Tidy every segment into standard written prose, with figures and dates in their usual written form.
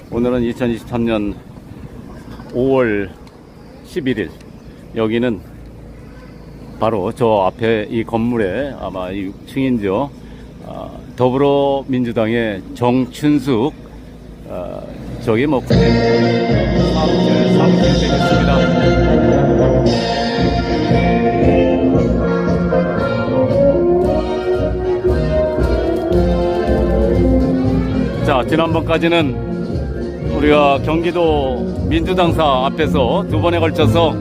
오늘은 2023년 5월 11일. 여기는 바로 저 앞에 이 건물에 아마 6층인죠. 더불어민주당의 정춘숙 저기 뭐 사무실 되겠습니다. 자, 지난번까지는 우리가 경기도 민주당사 앞에서 두 번에 걸쳐서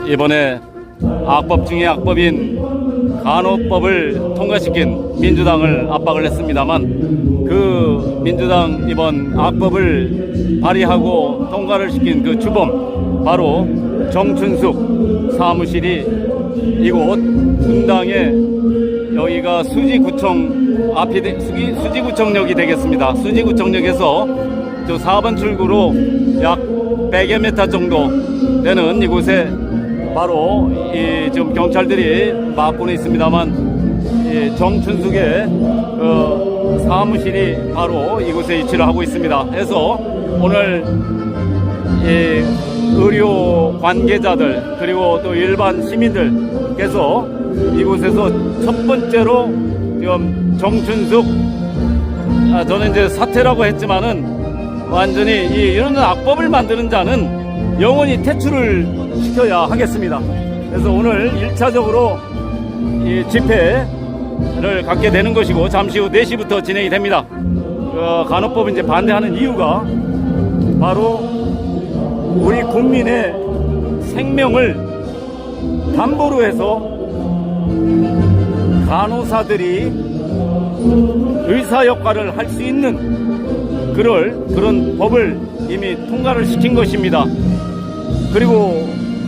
이번에 악법 중에 악법인 간호법을 통과시킨 민주당을 압박을 했습니다만, 그 민주당 이번 악법을 발의하고 통과를 시킨 그 주범, 바로 정춘숙 사무실이 이곳 분당에, 여기가 수지구청 앞이 수지구청역이 되겠습니다. 수지구청역에서 저 4번 출구로 약 100여 미터 정도 되는 이곳에 바로 이 지금 경찰들이 막고는 있습니다만, 이 정춘숙의 사무실이 바로 이곳에 위치를 하고 있습니다. 그래서 오늘 이 의료 관계자들 그리고 또 일반 시민들께서 이곳에서 첫 번째로 지금 정춘숙, 저는 이제 사퇴라고 했지만은 완전히 이런 악법을 만드는 자는 영원히 퇴출을 시켜야 하겠습니다. 그래서 오늘 1차적으로 이 집회를 갖게 되는 것이고, 잠시 후 4시부터 진행이 됩니다. 간호법 이제 반대하는 이유가 바로 우리 국민의 생명을 담보로 해서 간호사들이 의사 역할을 할 수 있는 그런 법을 이미 통과를 시킨 것입니다. 그리고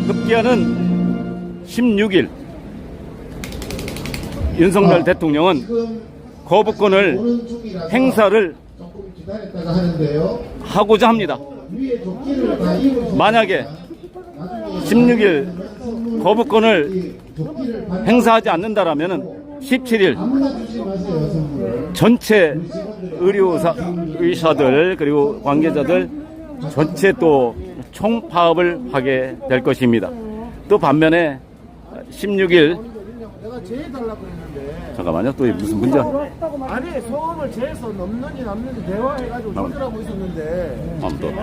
급기야는 16일 윤석열 대통령은 거부권을 행사를 하고자 합니다. 만약에 16일 거부권을 행사하지 않는다라면 17일 전체 의사들 그리고 관계자들 전체 또 총파업을 하게 될 것입니다. 또 반면에 16일 잠깐만요. 또 무슨 문제? 아니, 소음을 재서 넘는지 대화해가지고 조절하고 있었는데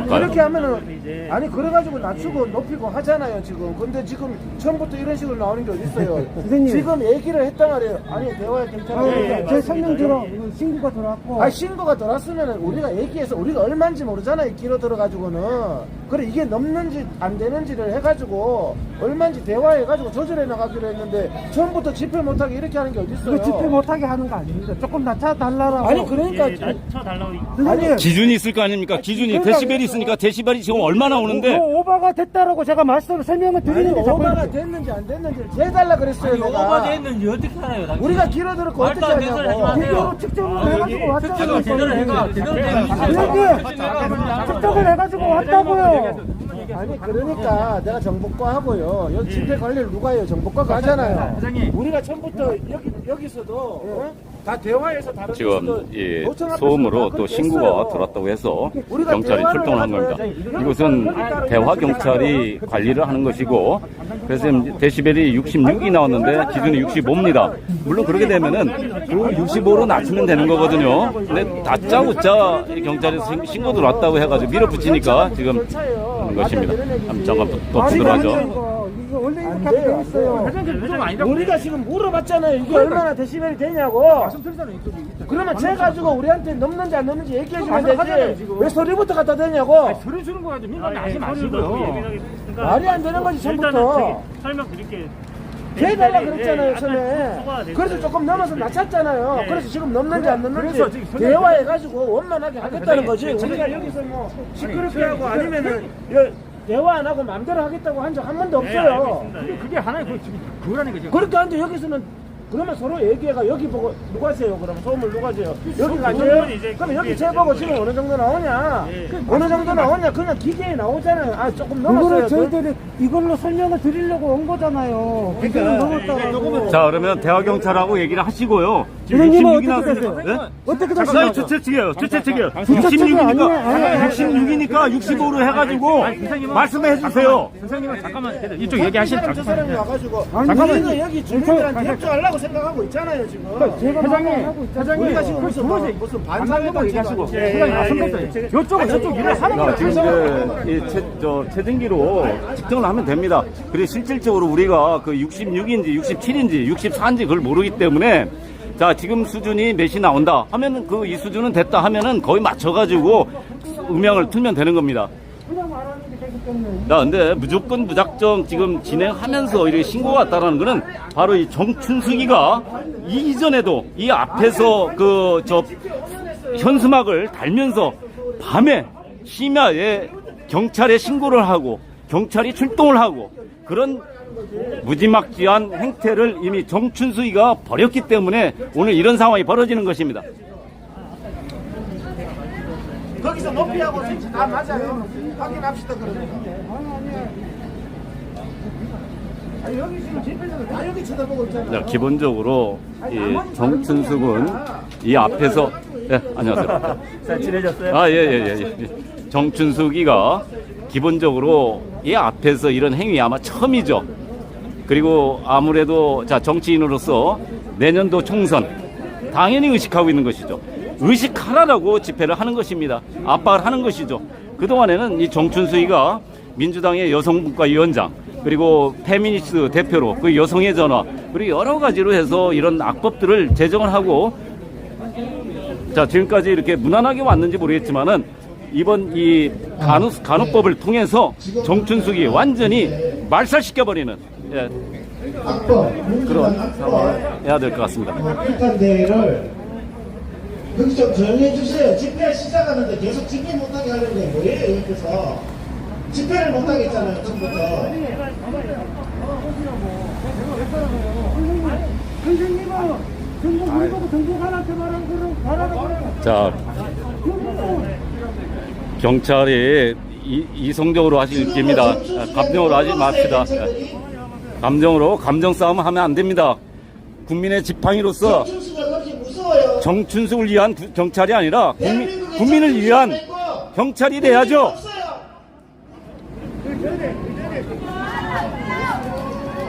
그렇게 하면은, 아니 그래가지고 낮추고 높이고 하잖아요 지금. 근데 지금 처음부터 이런 식으로 나오는 게 어딨어요. 지금 얘기를 했단 말이에요. 아니 대화에 괜찮아요. 제 설명 들어. 신고가 들어왔고. 아니 신고가 들어왔으면 우리가 얘기해서, 우리가 얼마인지 모르잖아요. 길어 들어가지고는. 그래 이게 넘는지 안 되는지를 해가지고 얼마인지 대화해가지고 조절해 나가기로 했는데, 처음부터 집회 못하게 이렇게 하는 게 어딨어요. 집회 못하게 하는 거 아닙니다. 조금 낮춰달라고. 아니 그러니까 아니 기준이 있을 거 아닙니까? 기준이 데시벨이 있으니까 데시벨이 지금 얼마나 오는데 오버가 됐다라고 제가 설명을 드리는데 자꾸 오버가 됐는지 안 됐는지를 재달라 그랬어요. 아니, 내가. 오버가 됐는지 어떻게 알아요? 당신? 우리가 길어들었고 어떻게 말도 안 되는 소리 하지 하냐고. 마세요. 비교로 측정을 해가지고 왔잖아요. 제대로 해가 제대로 측정을 해가지고 왔다고요. 아니 그러니까 내가 정보과하고요. 여기 집회 관리를 누가 해요? 정보과가 하잖아요. 우리가 처음부터 여기서도 다 대화해서 다른 지금 이 소음으로 또 신고가 들어왔다고 해서 경찰이 출동을 한 겁니다. 이곳은 대화 경찰이 관리를 하는 것이고, 그래서 데시벨이 66이 나왔는데 기준이 65입니다. 물론 그렇게 되면은 그 65로 낮추면 되는 거거든요. 근데 다짜고짜 경찰이 신고 들어왔다고 해가지고 밀어붙이니까 지금 하는 것입니다. 잠깐 또 보도록 하죠. 이거 원래 이렇게 하게 돼 있어요. 우리가 지금 물어봤잖아요. 이게 얼마나 데시벨이 되냐고. 그러면 재가지고 우리한테 넘는지 안 넘는지 얘기해주면 되지. 왜 소리부터 갖다 대냐고. 소리 주는 거 가지고 민감히 하지 마시고요. 말이 안 되는 거지 처음부터. 설명드릴게요. 해달라 그랬잖아요 처음에. 그래서 조금 넘어서 낮췄잖아요. 그래서 지금 넘는지 안 넘는지 대화해가지고 원만하게 하겠다는 거지. 우리가 여기서 뭐 시끄럽게 하고 아니면은 대화 안 하고 마음대로 하겠다고 한 적 한 번도 없어요. 그게 하나의 그거라니까 지금. 그렇게 하는데 여기서는 그러면 서로 얘기해가 여기 보고 누가 세요? 그러면 소음을 누가 세요? 여기가 아니에요? 그럼 여기 재보고 지금 어느 정도 나오냐? 어느 정도 나오냐? 그냥 기계에 나오잖아요. 아 조금 넘었어요. 이거를 저희들이 이걸로 설명을 드리려고 온 거잖아요. 기계는 넘었다고. 자, 그러면 대화경찰하고 얘기를 하시고요. 선생님은 66이나 어떻게 되세요? 네? 어떻게 아니, 되시나요? 주최 측이에요. 주최 측이에요. 주최 측이 아니에요. 아니에요. 66이니까 65로 해가지고 말씀해 주세요. 선생님은 잠깐만 이쪽 얘기하시는 저 사람이 와가지고 잠깐만. 우리는 여기 주민들한테 협조하려고 생각하고 있잖아요 지금. 제가 하고 있잖아요. 우리가 지금 무슨 반상회담 얘기하시고 이쪽 일을 하는 자, 지금 이제 체증기로 측정을 하면 됩니다. 그리고 실질적으로 우리가 그 66인지 67인지 64인지 그걸 모르기 때문에 자, 지금 수준이 몇이 나온다 하면은 그 이 수준은 됐다 하면은 거의 맞춰가지고 음향을 틀면 되는 겁니다. 자, 근데 무조건 무작정 지금 진행하면서 이렇게 신고가 왔다라는 거는 바로 이 정춘숙이가 이전에도 이 앞에서 그 현수막을 달면서 밤에 심야에 경찰에 신고를 하고 경찰이 출동을 하고 그런 무지막지한 행태를 이미 정춘숙이가 벌였기 때문에 오늘 이런 상황이 벌어지는 것입니다. 거기서 높이하고 센치 다 맞아요. 확인합시다 그러면. 아니 여기 지금 집회장은 다 여기 쳐다보고 있잖아요. 자, 기본적으로 이 정춘숙은 이 앞에서 예, 안녕하세요. 잘 지내셨어요? 아, 예. 정춘숙이가 기본적으로 이 앞에서 이런 행위 아마 처음이죠. 그리고 아무래도 자, 정치인으로서 내년도 총선 당연히 의식하고 있는 것이죠. 의식하라라고 집회를 하는 것입니다. 압박을 하는 것이죠. 그동안에는 이 정춘숙이가 민주당의 여성국가위원장 그리고 페미니스트 대표로 그 여성의 전화 그리고 여러 가지로 해서 이런 악법들을 제정을 하고 자, 지금까지 이렇게 무난하게 왔는지 모르겠지만은 이번 이 간호법을 통해서 정춘숙이 완전히 말살시켜버리는 예, 그런 상황을 해야 될 것 같습니다. 비슷한 대회를 여기 좀 조용히 해주세요. 집회 시작하는데 계속 집회 못하게 하려는데 뭐예요 옆에서 집회를 못하게 했잖아요 처음부터. 선생님은 전국 물보고 전국한한테 말하라고. 자, 경찰이 이성적으로 하실 겁니다. 감정으로 하지 맙시다. 감정으로 감정 싸움 하면 안 됩니다. 국민의 지팡이로서 정춘숙을 위한 경찰이 아니라 국민을 위한 경찰이 돼야죠.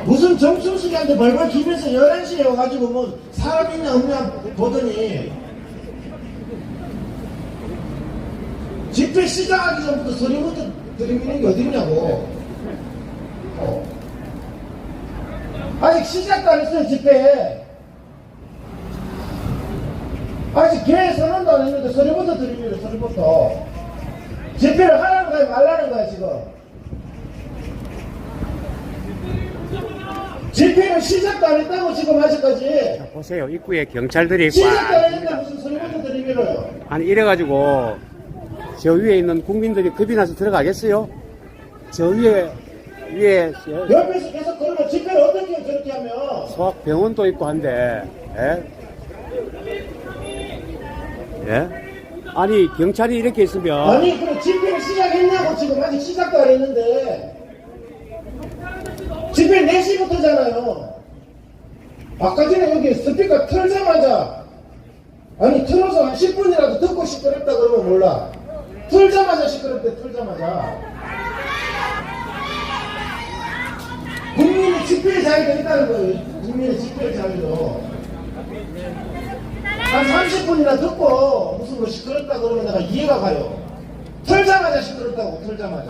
무슨 정춘숙이한테 벌벌 기면서 11시에 와가지고 뭐 사람 있냐 없냐 보더니 집회 시작하기 전부터 소리부터 들이미는 게 어딨냐고. 아직 시작도 안 했어요 집회. 아직 개회 선언도 안 했는데 소리부터 들이미는 소리부터. 집회를 하라는 거야 말라는 거야 지금. 집회는 시작도 안 했다고 지금 아직까지. 보세요. 입구에 경찰들이 시작도 안 했는데 무슨 소리부터 들이밀어요. 아니 이래가지고 저 위에 있는 국민들이 겁이 나서 들어가겠어요? 저 위에 옆에서 계속 그러면 집회를 어떻게 저렇게 하면. 소학병원도 있고 한데 예? 아니 경찰이 이렇게 있으면 아니 그럼 집회를 시작했냐고 지금 아직 시작도 안 했는데. 집회 4시부터잖아요. 아까 전에 여기 스피커 틀자마자 아니 틀어서 한 10분이라도 듣고 시끄럽다 그러면 몰라. 틀자마자 시끄럽대 틀자마자. 국민의 집회 자유도 있다는 거예요. 국민의 집회 자유도. 한 30분이나 듣고 무슨 뭐 시끄럽다 그러면 내가 이해가 가요. 틀자마자 시끄럽다고 틀자마자.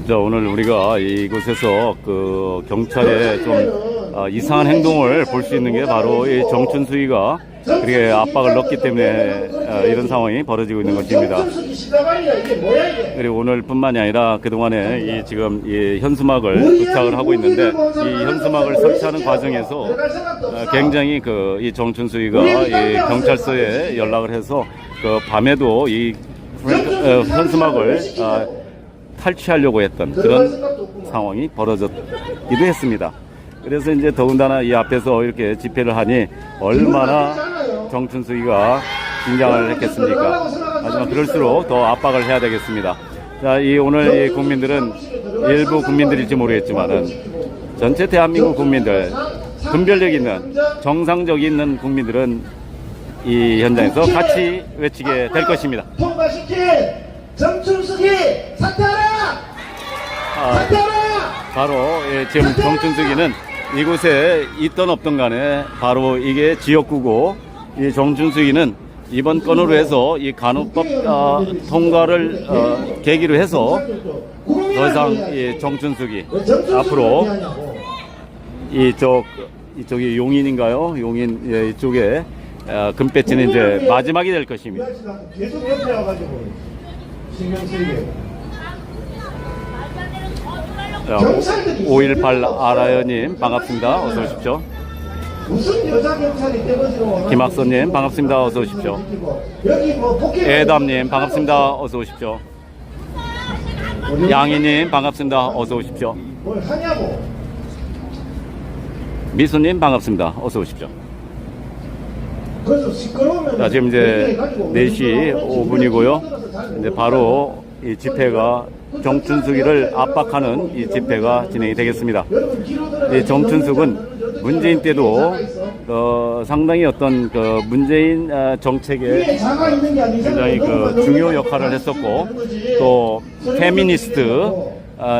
자, 오늘 우리가 이곳에서 그 경찰의 좀 이상한 행동을 볼 수 있는 게 바로 이 정춘숙이가 그렇게 압박을 넣기 때문에 이런 상황이 벌어지고 있는 것입니다. 그리고 오늘뿐만이 아니라 그동안에 이 지금 이 현수막을 부착을 하고 있는데 이 현수막을 설치하는 과정에서 굉장히 그 이 정춘숙이가 이 경찰서에 연락을 해서 그 밤에도 이 현수막을 탈취하려고 했던 그런 상황이 벌어졌기도 했습니다. 그래서 이제 더군다나 이 앞에서 이렇게 집회를 하니 얼마나 정춘수기가 긴장을 했겠습니까? 하지만 그럴수록 더 압박을 해야 되겠습니다. 자, 이 오늘 이 국민들은 일부 국민들일지 모르겠지만은 전체 대한민국 국민들, 분별력 있는 정상적 있는 국민들은 이 현장에서 같이 외치게 될 것입니다. 통과시킨 정춘수기 사퇴하라! 사퇴하라! 바로 지금 정춘수기는 이곳에 있던 없던 간에 바로 이게 지역구고, 이 정춘수기는 이번 건으로 해서 이 간호법 통과를 계기로 해서 더 이상 이 정춘수기 앞으로 이쪽이 용인인가요? 용인 이쪽에 금배지는 이제 마지막이 될 것입니다. 계속 옆에 와가지고 신경 쓰이게. 518 아라연님 반갑습니다. 어서 오십시오. 무슨 여자 경찰이 떼거지로 김학선님 반갑습니다. 어서 오십시오. 여기 뭐 복귀 애담님 반갑습니다. 어서 오십시오. 양희님 반갑습니다. 어서 오십시오. 뭘 하냐고. 미수님 반갑습니다. 어서 오십시오. 그래서 시끄러우면 자, 지금 이제 4시 5분이고요. 이제 바로 이 집회가 정춘숙이를 압박하는 이 집회가 진행이 되겠습니다. 이 정춘숙은 문재인 때도 상당히 어떤 그 문재인 정책에 굉장히 그 중요 역할을 했었고, 또 페미니스트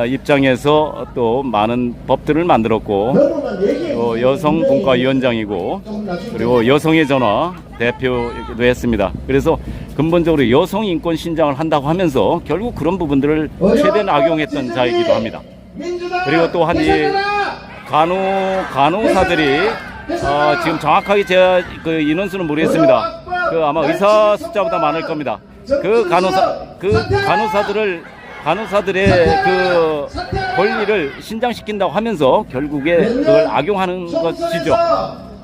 입장에서 또 많은 법들을 만들었고, 또 여성분과위원장이고, 그리고 여성의 전화 대표이기도 했습니다. 그래서 근본적으로 여성 인권 신장을 한다고 하면서 결국 그런 부분들을 최대한 악용했던 자이기도 합니다. 그리고 또 한 이 간호사들이 지금 정확하게 제가 그 인원수는 모르겠습니다. 그 아마 의사 숫자보다 많을 겁니다. 그 간호사들의 그 권리를 신장시킨다고 하면서 결국에 그걸 악용하는 것이죠.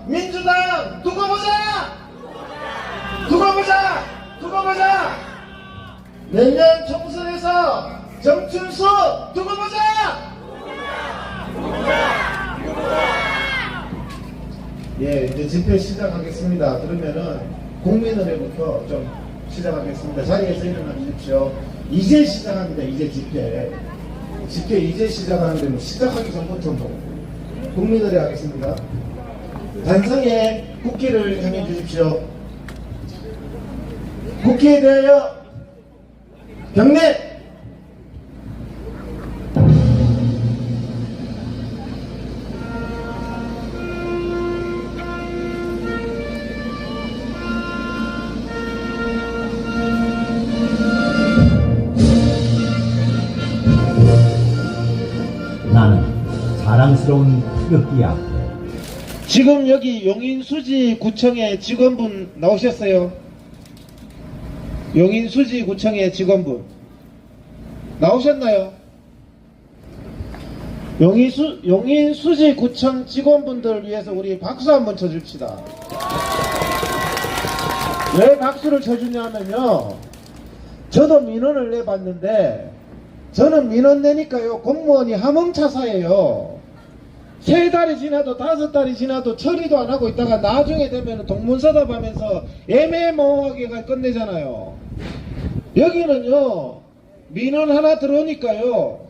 민주당 두고 보자! 두고 보자! 두고 보자! 내년 총선에서 정춘수 두고 보자! 예, 이제 집회 시작하겠습니다. 그러면은 국민의회부터 좀 시작하겠습니다. 자리에서 일어나 주십시오. 이제 시작합니다. 이제 집회 이제 시작하는데 뭐 시작하기 전부터 뭐 국민의회 하겠습니다. 단성의 국기를 향해 주십시오. 국기에 대하여 경례. 나는 자랑스러운 태극기 앞에 지금 여기 용인수지구청의 직원분 나오셨어요? 용인수지구청의 직원분 나오셨나요? 용인수지구청 직원분들을 위해서 우리 박수 한번 쳐줍시다. 왜 박수를 쳐주냐 하면요, 저도 민원을 내봤는데 저는 민원 내니까요 공무원이 하멍차사예요. 3달이 지나도 5달이 지나도 처리도 안 하고 있다가 나중에 되면 동문서답하면서 애매모호하게 끝내잖아요. 여기는요 민원 하나 들어오니까요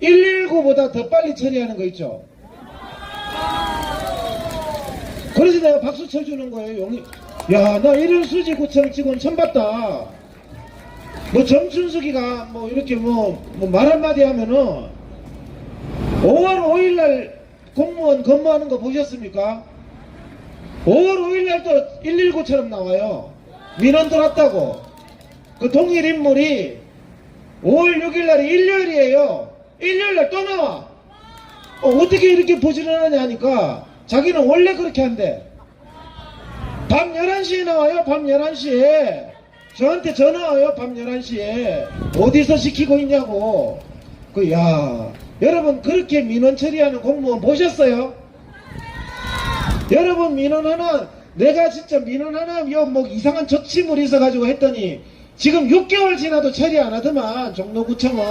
119보다 더 빨리 처리하는 거 있죠. 그래서 내가 박수 쳐주는 거예요. 야, 나 이런 수지구청 직원 처음 봤다. 뭐 정춘숙이가 뭐 이렇게 뭐 말 한마디 하면은 5월 5일날 공무원 근무하는 거 보셨습니까? 5월 5일날 또 119처럼 나와요. 민원 들었다고. 그 동일 인물이 5월 6일날이 일요일이에요. 일요일날 또 나와. 어떻게 이렇게 부지런하냐 하니까 자기는 원래 그렇게 한대. 밤 11시에 나와요. 밤 11시에 저한테 전화 와요. 밤 11시에 어디서 시키고 있냐고. 여러분 그렇게 민원 처리하는 공무원 보셨어요? 여러분 민원 하나, 내가 진짜 민원 하나 뭐 이상한 조치물이 있어가지고 했더니 지금 6개월 지나도 처리 안 하더만 종로구청은.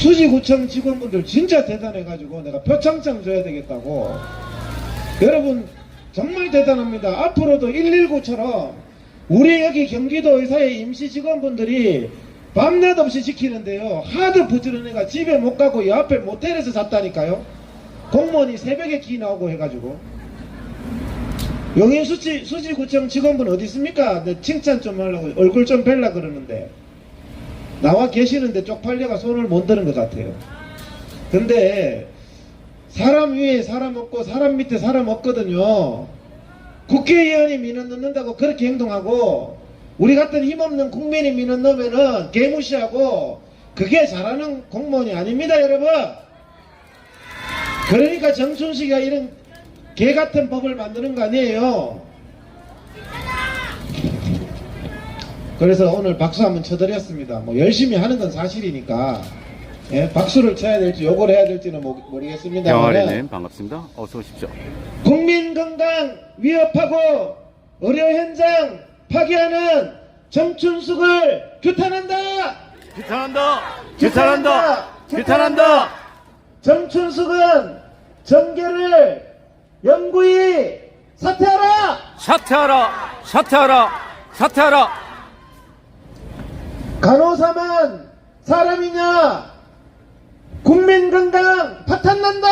수지구청 직원분들 진짜 대단해가지고 내가 표창장 줘야 되겠다고. 여러분 정말 대단합니다. 앞으로도 119처럼 우리 여기 경기도 의사의 임시 직원분들이 밤낮 없이 지키는데요. 하도 부지런해가 집에 못 가고 이 앞에 모텔에서 잤다니까요. 공무원이 새벽에 기 나오고 해가지고. 용인 수지구청 직원분 어디 있습니까? 내 칭찬 좀 하려고 얼굴 좀 뵐라 그러는데 나와 계시는데 쪽팔려가 손을 못 드는 것 같아요. 근데 사람 위에 사람 없고 사람 밑에 사람 없거든요. 국회의원이 민원 넣는다고 그렇게 행동하고 우리 같은 힘없는 국민이 민원 넣으면은 개무시하고 그게 잘하는 공무원이 아닙니다, 여러분. 그러니까 정춘식이가 이런 개 같은 법을 만드는 거 아니에요. 그래서 오늘 박수 한번 쳐드렸습니다. 뭐 열심히 하는 건 사실이니까 예, 박수를 쳐야 될지 욕을 해야 될지는 모르겠습니다. 병아리님 반갑습니다. 어서 오십시오. 국민 건강 위협하고 의료 현장 파괴하는 정춘숙을 규탄한다. 규탄한다. 정춘숙은 정계를 영구히 사퇴하라. 사퇴하라. 간호사만 사람이냐? 국민 건강 파탄난다.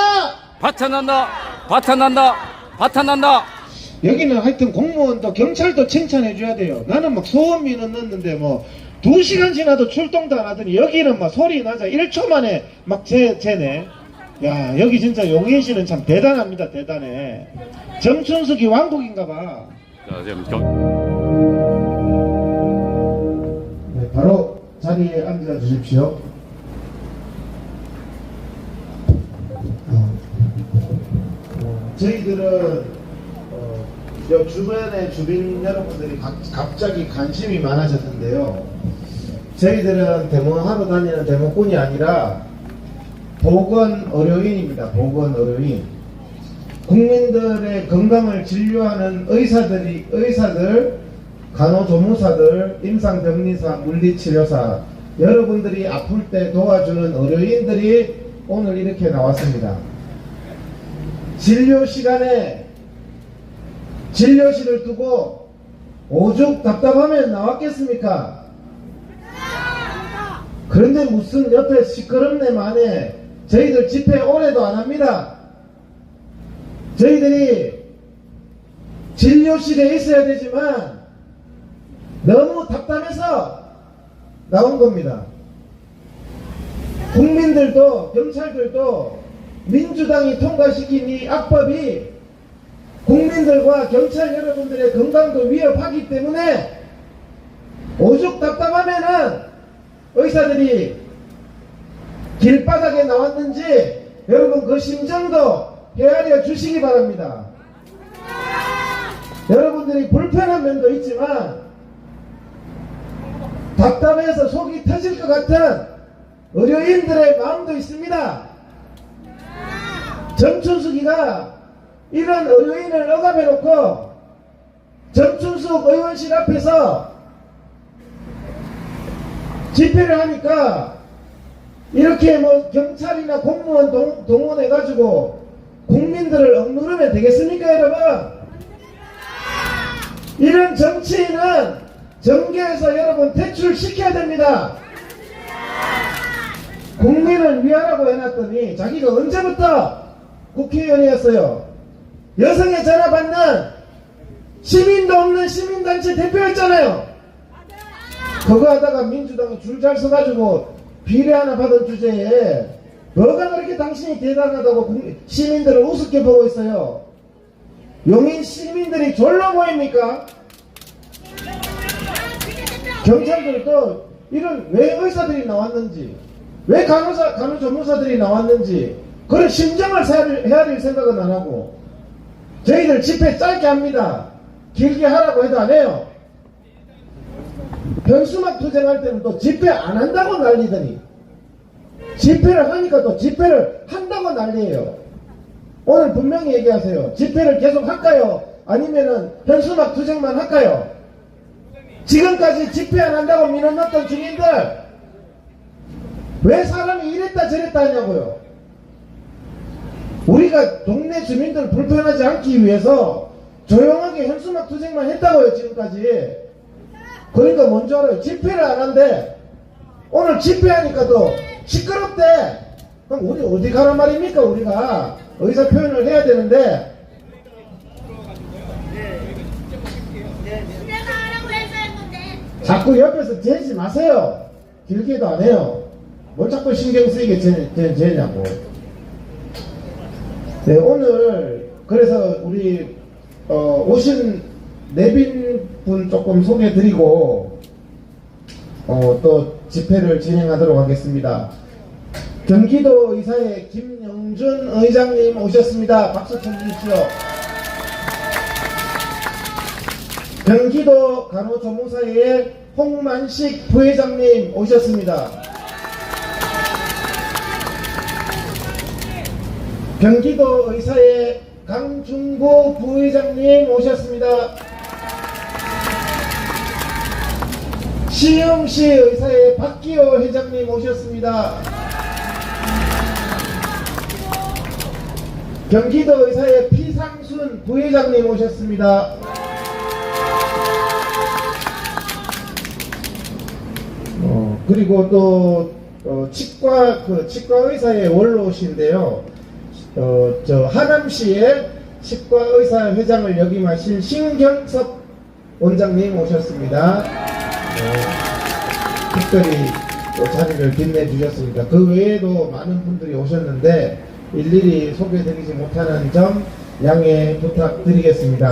여기는 하여튼 공무원도 경찰도 칭찬해줘야 돼요. 나는 막 소원민원 넣는데 뭐 2시간 지나도 출동도 안 하더니 여기는 막 소리 나자 1초 만에 막 재네. 야, 여기 진짜 용인시는 참 대단합니다. 대단해. 정춘숙이 왕국인가봐. 자, 지금 네, 바로 자리에 앉아 주십시오. 저희들은 여 주변의 주민 여러분들이 갑자기 관심이 많아졌는데요. 저희들은 대모하러 다니는 대모꾼이 아니라 보건의료인입니다. 보건의료인. 국민들의 건강을 진료하는 의사들, 간호조무사들, 임상병리사, 물리치료사, 여러분들이 아플 때 도와주는 의료인들이 오늘 이렇게 나왔습니다. 진료 시간에 진료실을 두고 오죽 답답하면 나왔겠습니까? 그런데 무슨 옆에 시끄럽네 만에 저희들 집회 올해도 안 합니다. 저희들이 진료실에 있어야 되지만 너무 답답해서 나온 겁니다. 국민들도 경찰들도 민주당이 통과시킨 이 악법이 국민들과 경찰 여러분들의 건강도 위협하기 때문에 오죽 답답하면은 의사들이 길바닥에 나왔는지 여러분 그 심정도 헤아려 주시기 바랍니다. 여러분들이 불편한 면도 있지만 답답해서 속이 터질 것 같은 의료인들의 마음도 있습니다. 정춘숙이가 이런 의료인을 억압해놓고 정춘숙 의원실 앞에서 집회를 하니까 이렇게 뭐 경찰이나 공무원 동원해가지고 국민들을 억누르면 되겠습니까, 여러분? 이런 정치인은 정계에서 여러분 퇴출시켜야 됩니다. 국민을 위하라고 해놨더니 자기가 언제부터 국회의원이었어요? 여성의 전화 받는 시민도 없는 시민단체 대표였잖아요. 그거 하다가 민주당이 줄 잘 서가지고 비례 하나 받은 주제에 뭐가 그렇게 당신이 대단하다고 시민들을 우습게 보고 있어요? 용인 시민들이 졸라 보입니까? 경찰들도 이런 왜 의사들이 나왔는지, 왜 간호조무사들이 나왔는지 그런 심정을 헤아릴 생각은 안 하고 저희들 집회 짧게 합니다. 길게 하라고 해도 안 해요. 현수막 투쟁할 때는 또 집회 안 한다고 난리더니 집회를 하니까 또 집회를 한다고 난리예요. 오늘 분명히 얘기하세요. 집회를 계속 할까요? 아니면은 현수막 투쟁만 할까요? 지금까지 집회 안 한다고 민원 넣었던 주민들 왜 사람이 이랬다 저랬다 하냐고요. 우리가 동네 주민들 불편하지 않기 위해서 조용하게 현수막 투쟁만 했다고요, 지금까지. 그러니까 뭔지 알아요? 집회를 안 한대. 오늘 집회하니까 또 시끄럽대. 그럼 우리 어디 가란 말입니까? 우리가 의사 표현을 해야 되는데. 자꾸 옆에서 재지 마세요. 길게도 안 해요. 뭘 자꾸 신경 쓰이게 재냐고. 네, 오늘 그래서 우리 오신 내빈분 조금 소개해드리고 또 집회를 진행하도록 하겠습니다. 경기도 의사회 김영준 의장님 오셨습니다. 박수 쳐주십시오. 경기도 간호조무사회의 홍만식 부회장님 오셨습니다. 경기도 의사회 강중구 부회장님 오셨습니다. 시흥시 의사회 박기호 회장님 오셨습니다. 경기도 의사회 피상순 부회장님 오셨습니다. 그리고 또 치과 의사의 원로신데요. 저 하남시의 치과 의사 회장을 역임하신 신경섭 원장님 오셨습니다. 특별히 또 자리를 빛내주셨습니다. 그 외에도 많은 분들이 오셨는데 일일이 소개드리지 못하는 점 양해 부탁드리겠습니다.